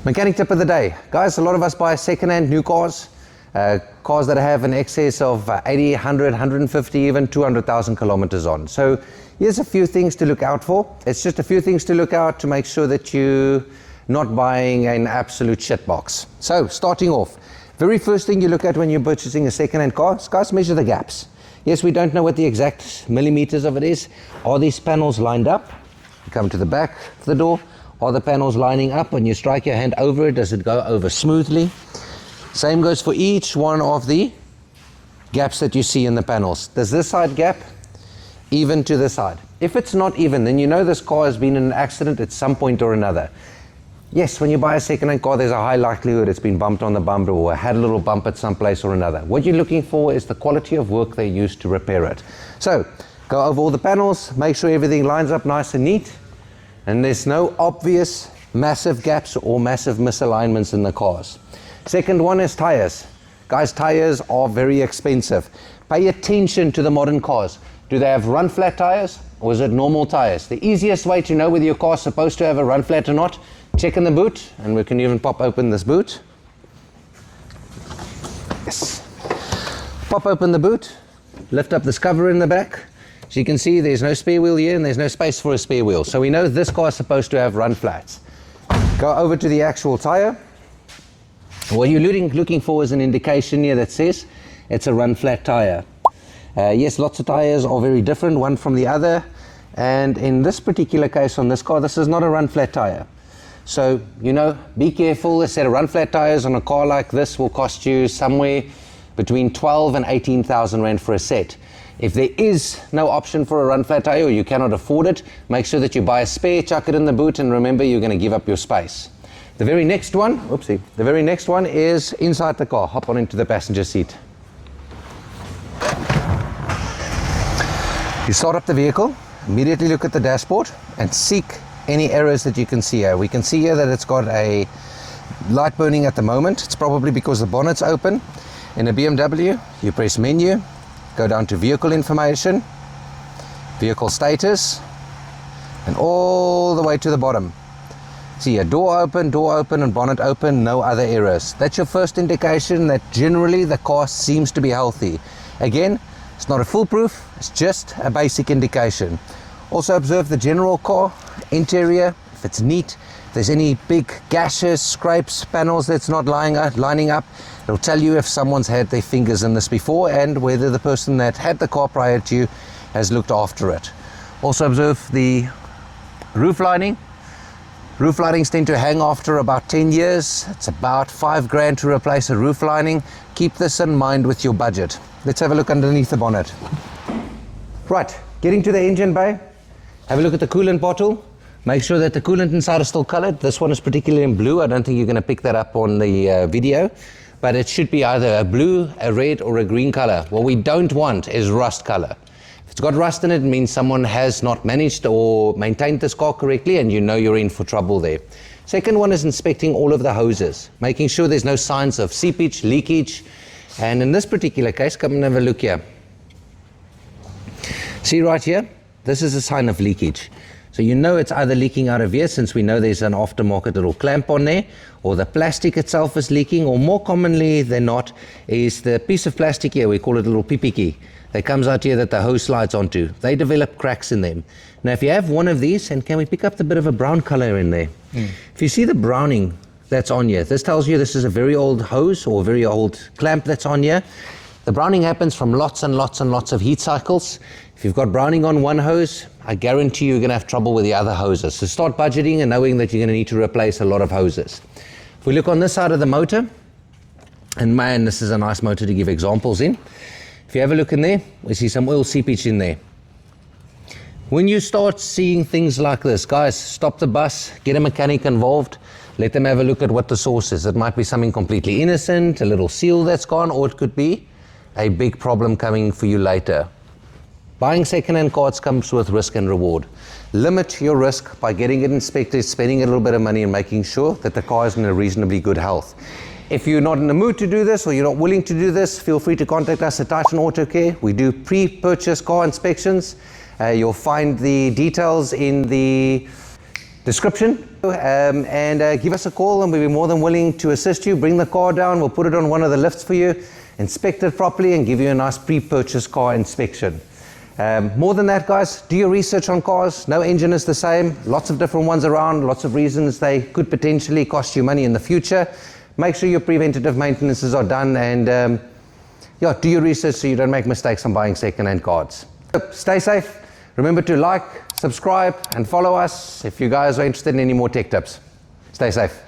Mechanic tip of the day. Guys, a lot of us buy second-hand new cars, cars that have an excess of 80, 100, 150, even 200,000 kilometers on. So here's a few things to look out for. It's just a few things to look out to make sure that you're not buying an absolute shit box. So starting off, very first thing you look at when you're purchasing a second-hand car, guys, measure the gaps. Yes, we don't know what the exact millimeters of it is. Are these panels lined up? You come to the back of the door. Are the panels lining up? When you strike your hand over it, does it go over smoothly? Same goes for each one of the gaps that you see in the panels. Does this side gap even to this side? If it's not even, then you know this car has been in an accident at some point or another. Yes, when you buy a second-hand car, there's a high likelihood it's been bumped on the bumper or had a little bump at some place or another. What you're looking for is the quality of work they used to repair it. So, go over all the panels, make sure everything lines up nice and neat, and there's no obvious massive gaps or massive misalignments in the cars. Second one is tires. Guys, tires are very expensive. Pay attention to the modern cars. Do they have run flat tires or is it normal tires? The easiest way to know whether your car is supposed to have a run flat or not, check in the boot, and we can even pop open this boot. Yes. Pop open the boot, lift up this cover in the back. So you can see there's no spare wheel here and there's no space for a spare wheel. So we know this car is supposed to have run flats. Go over to the actual tire. What you're looking for is an indication here that says it's a run flat tire. Yes, lots of tires are very different one from the other. And in this particular case on this car, this is not a run flat tire. So, you know, be careful. A set of run flat tires on a car like this will cost you somewhere between 12 and 18,000 Rand for a set. If there is no option for a run flat tire or you cannot afford it, make sure that you buy a spare, chuck it in the boot, and remember you're going to give up your space. The very next one is inside the car. Hop on into the passenger seat. You start up the vehicle, immediately look at the dashboard and seek any errors that you can see here. We can see here that it's got a light burning at the moment. It's probably because the bonnet's open. In a BMW, you press menu, go down to vehicle information, vehicle status, and all the way to the bottom. See a door open, and bonnet open, no other errors. That's your first indication that generally the car seems to be healthy. Again, it's not a foolproof, it's just a basic indication. Also observe the general car interior, if it's neat, if there's any big gashes, scrapes, panels that's not lining up, it'll tell you if someone's had their fingers in this before and whether the person that had the car prior to you has looked after it. Also observe the roof lining. Roof linings tend to hang after about 10 years. It's about 5 grand to replace a roof lining. Keep this in mind with your budget. Let's have a look underneath the bonnet. Right, getting to the engine bay. Have a look at the coolant bottle. Make sure that the coolant inside is still colored. This one is particularly in blue. I don't think you're going to pick that up on the video, but it should be either a blue, a red, or a green color. What we don't want is rust color. If it's got rust in it, it means someone has not managed or maintained this car correctly, and you know you're in for trouble there. Second one is inspecting all of the hoses, making sure there's no signs of seepage, leakage, and in this particular case, come and have a look here. See right here? This is a sign of leakage. So you know it's either leaking out of here, since we know there's an aftermarket little clamp on there, or the plastic itself is leaking, or more commonly than not is the piece of plastic here, we call it a little pipiki, that comes out here that the hose slides onto. They develop cracks in them. Now if you have one of these, and can we pick up the bit of a brown color in there? If you see the browning that's on here, this tells you this is a very old hose or a very old clamp that's on here. The browning happens from lots and lots and lots of heat cycles. If you've got browning on one hose, I guarantee you're going to have trouble with the other hoses. So start budgeting and knowing that you're going to need to replace a lot of hoses. If we look on this side of the motor, and man, this is a nice motor to give examples in. If you have a look in there, we see some oil seepage in there. When you start seeing things like this, guys, stop the bus, get a mechanic involved, let them have a look at what the source is. It might be something completely innocent, a little seal that's gone, or it could be a big problem coming for you later. Buying second-hand cars comes with risk and reward. Limit your risk by getting it inspected, spending a little bit of money and making sure that the car is in a reasonably good health. If you're not in the mood to do this or you're not willing to do this, feel free to contact us at Titan Auto Care. We do pre-purchase car inspections. You'll find the details in the description, and give us a call, and we'll be more than willing to assist you. Bring the car down, we'll put it on one of the lifts for you, inspect it properly, and give you a nice pre-purchase car inspection. More than that, guys, do your research on cars. No engine is the same. Lots of different ones around, lots of reasons they could potentially cost you money in the future. Make sure your preventative maintenances are done, and yeah, do your research so you don't make mistakes on buying second-hand cars. Stay safe. Remember to like, subscribe, and follow us if you guys are interested in any more tech tips. Stay safe.